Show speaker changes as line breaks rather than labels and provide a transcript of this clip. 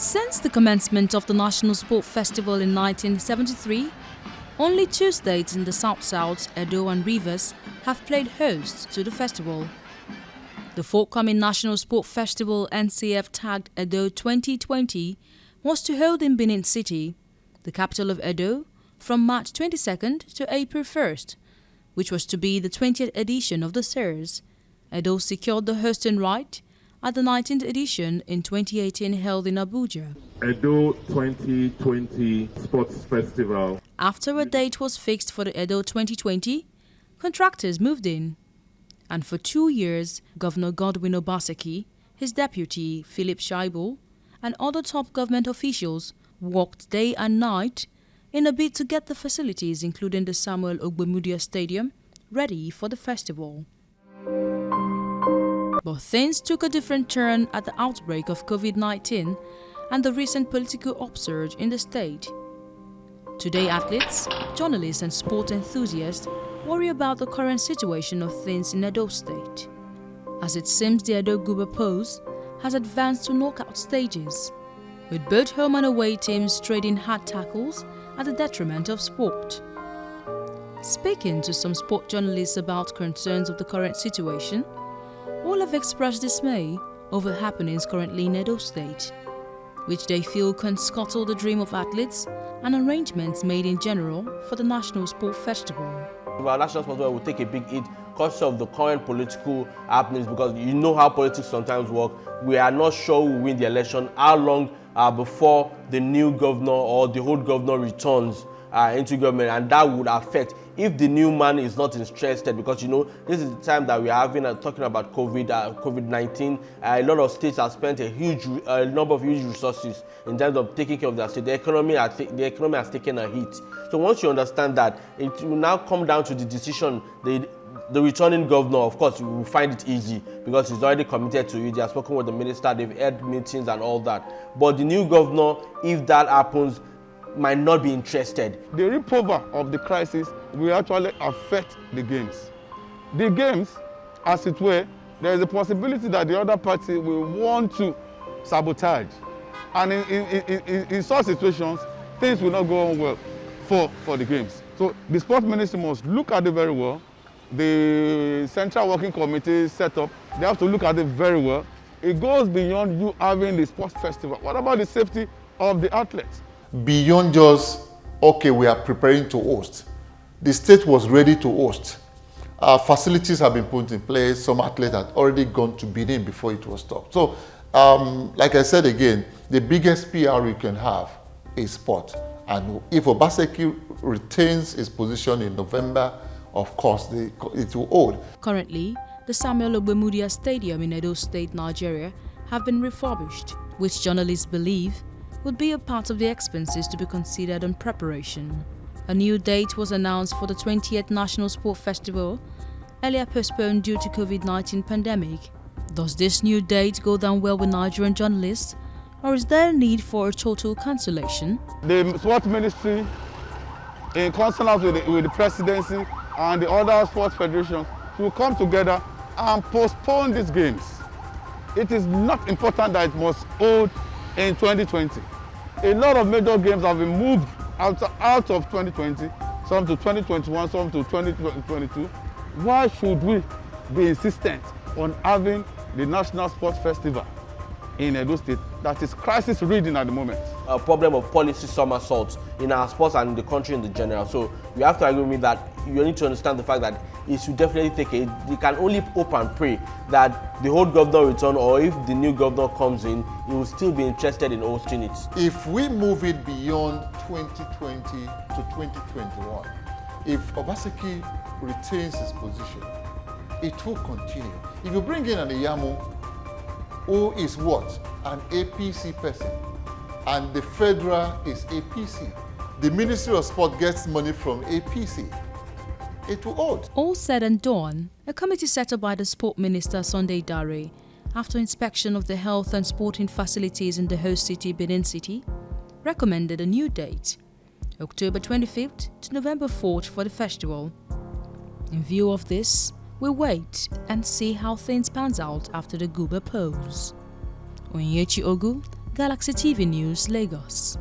Since the commencement of the National Sport Festival in 1973, only two states in the South-South, Edo and Rivers, have played host to the festival. The forthcoming National Sport Festival NCF tagged Edo 2020 was to hold in Benin City, the capital of Edo, from March 22nd to April 1st, which was to be the 20th edition of the SIRS. Edo secured the hosting right at the 19th edition in 2018 held in Abuja.
Edo 2020 Sports Festival.
After a date was fixed for the Edo 2020, contractors moved in. And for 2 years, Governor Godwin Obaseki, his deputy Philip Shaibu, and other top government officials worked day and night in a bid to get the facilities, including the Samuel Ogbemudia Stadium, ready for the festival. But things took a different turn at the outbreak of COVID-19 and the recent political upsurge in the state. Today, athletes, journalists and sport enthusiasts worry about the current situation of things in Edo State, as it seems the Edo Guber pose has advanced to knockout stages, with both home and away teams trading hard tackles at the detriment of sport. Speaking to some sport journalists about concerns of the current situation, all have expressed dismay over happenings currently in Edo State, which they feel can scuttle the dream of athletes and arrangements made in general for the National Sport Festival.
Our National Sport Festival will take a big hit because of the current political happenings, because you know how politics sometimes work. We are not sure who will win the election, how long before the new governor or the old governor returns into government, and that would affect if the new man is not interested, because you know this is the time that we are having talking about COVID-19. A lot of states have spent a number of huge resources in terms of taking care of their state. The economy has taken a hit. So once you understand that, it will now come down to the decision. The returning governor, of course, will find it easy because he's already committed to it. They have spoken with the minister, they've had meetings and all that. But the new governor, if that happens, might not be interested.
The repover of the crisis will actually affect the games. The games, as it were, there is a possibility that the other party will want to sabotage. And in such situations, things will not go on well for the games. So the sports ministry must look at it very well. The Central Working Committee set up, they have to look at it very well. It goes beyond you having the sports festival. What about the safety of the athletes?
Beyond just, okay, we are preparing to host. The state was ready to host. Facilities have been put in place. Some athletes had already gone to Benin before it was stopped. So, like I said again, the biggest PR you can have is sport. And if Obaseki retains his position in November, of course, it will hold.
Currently, the Samuel Ogbemudia Stadium in Edo State, Nigeria, have been refurbished, which journalists believe would be a part of the expenses to be considered in preparation. A new date was announced for the 20th National Sport Festival, earlier postponed due to COVID-19 pandemic. Does this new date go down well with Nigerian journalists, or is there a need for a total cancellation?
The sports ministry, in consonance with the presidency and the other sports federations, will come together and postpone these games. It is not important that it must hold in 2020. A lot of major games have been moved out of 2020, some to 2021, some to 2022. Why should we be insistent on having the National Sports Festival in Edo State that is crisis ridden at the moment?
A problem of policy somersaults in our sports and in the country in the general. So you have to agree with me that you need to understand the fact that it should definitely take a, you can only hope and pray that the old governor return, or if the new governor comes in, he will still be interested in hosting it.
If we move it beyond 2020 to 2021, if Obaseki retains his position, it will continue. If you bring in an Iyamo, who is what? An APC person, and the federal is APC. The Ministry of Sport gets money from APC. It will hold.
All said and done, a committee set up by the Sport Minister Sunday Dare, after inspection of the health and sporting facilities in the host city, Benin City, recommended a new date, October 25th to November 4th for the festival. In view of this, we wait and see how things pans out after the Guber pose. Onyechi Ogu, Galaxy TV News, Lagos.